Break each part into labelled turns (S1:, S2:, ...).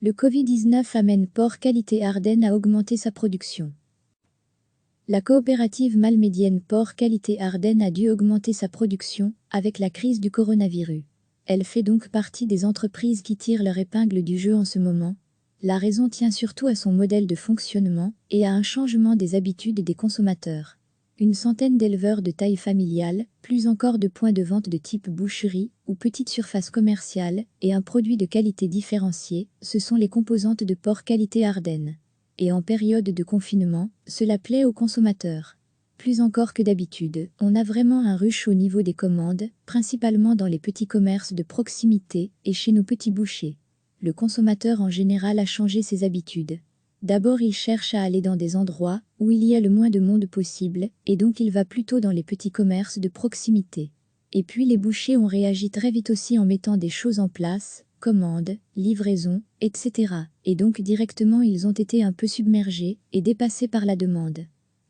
S1: Le Covid-19 amène Porc Qualité Ardennes à augmenter sa production. La coopérative malmédienne Porc Qualité Ardennes a dû augmenter sa production avec la crise du coronavirus. Elle fait donc partie des entreprises qui tirent leur épingle du jeu en ce moment. La raison tient surtout à son modèle de fonctionnement et à un changement des habitudes des consommateurs. Une centaine d'éleveurs de taille familiale, plus encore de points de vente de type boucherie ou petite surface commerciale et un produit de qualité différenciée, ce sont les composantes de Porc Qualité Ardennes. Et en période de confinement, cela plaît aux consommateurs. Plus encore que d'habitude, on a vraiment un rush au niveau des commandes, principalement dans les petits commerces de proximité et chez nos petits bouchers. Le consommateur en général a changé ses habitudes. D'abord, il cherche à aller dans des endroits où il y a le moins de monde possible, et donc il va plutôt dans les petits commerces de proximité. Et puis les bouchers ont réagi très vite aussi en mettant des choses en place, commandes, livraisons, etc. Et donc directement ils ont été un peu submergés et dépassés par la demande.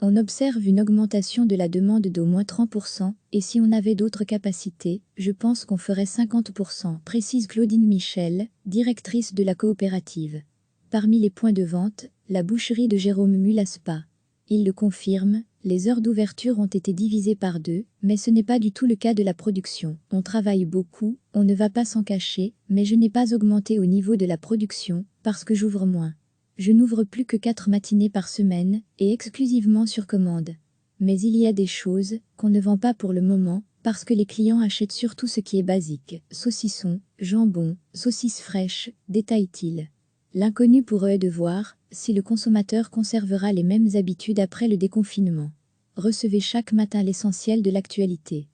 S1: On observe une augmentation de la demande d'au moins 30%, et si on avait d'autres capacités, je pense qu'on ferait 50%, précise Claudine Michel, directrice de la coopérative. Parmi les points de vente, la boucherie de Jérôme Mulaspa. Il le confirme, les heures d'ouverture ont été divisées par 2, mais ce n'est pas du tout le cas de la production. On travaille beaucoup, on ne va pas s'en cacher, mais je n'ai pas augmenté au niveau de la production, parce que j'ouvre moins. Je n'ouvre plus que 4 matinées par semaine, et exclusivement sur commande. Mais il y a des choses qu'on ne vend pas pour le moment, parce que les clients achètent surtout ce qui est basique, saucisson, jambon, saucisses fraîches, détaille-t-il. L'inconnu pour eux est de voir si le consommateur conservera les mêmes habitudes après le déconfinement. Recevez chaque matin l'essentiel de l'actualité.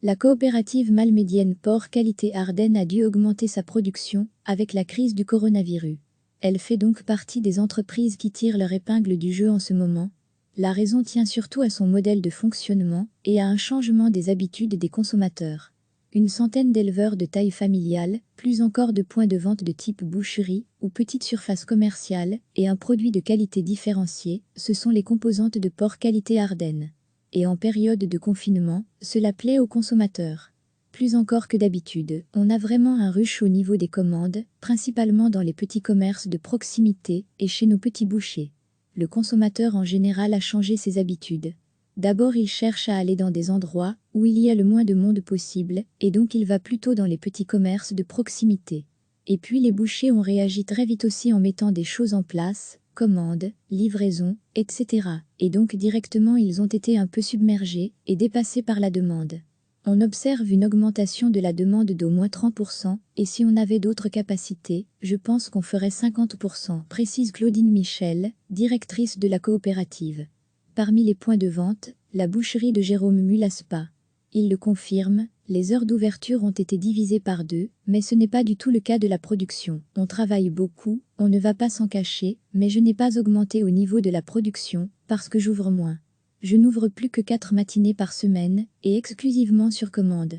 S1: La coopérative malmédienne Porc Qualité Ardennes a dû augmenter sa production avec la crise du coronavirus. Elle fait donc partie des entreprises qui tirent leur épingle du jeu en ce moment. La raison tient surtout à son modèle de fonctionnement et à un changement des habitudes des consommateurs. Une centaine d'éleveurs de taille familiale, plus encore de points de vente de type boucherie ou petite surface commerciale et un produit de qualité différenciée, ce sont les composantes de Porc Qualité Ardennes. Et en période de confinement, cela plaît aux consommateurs. Plus encore que d'habitude, on a vraiment un rush au niveau des commandes, principalement dans les petits commerces de proximité et chez nos petits bouchers. Le consommateur en général a changé ses habitudes. D'abord, il cherche à aller dans des endroits où il y a le moins de monde possible, et donc il va plutôt dans les petits commerces de proximité. Et puis les bouchers ont réagi très vite aussi en mettant des choses en place, commandes, livraisons, etc. Et donc directement ils ont été un peu submergés et dépassés par la demande. On observe une augmentation de la demande d'au moins 30%, et si on avait d'autres capacités, je pense qu'on ferait 50%, précise Claudine Michel, directrice de la coopérative. Parmi les points de vente, la boucherie de Jérôme Mulaspa. Il le confirme, les heures d'ouverture ont été divisées par 2, mais ce n'est pas du tout le cas de la production. On travaille beaucoup, on ne va pas s'en cacher, mais je n'ai pas augmenté au niveau de la production, parce que j'ouvre moins. Je n'ouvre plus que 4 matinées par semaine, et exclusivement sur commande.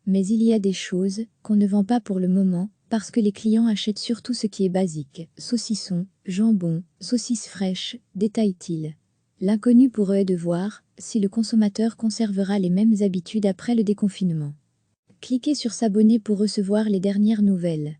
S1: Mais il y a des choses qu'on ne vend pas pour le moment, parce que les clients achètent surtout ce qui est basique, saucisson, jambon, saucisses fraîches, détaille-t-il. L'inconnu pour eux est de voir si le consommateur conservera les mêmes habitudes après le déconfinement. Cliquez sur s'abonner pour recevoir les dernières nouvelles.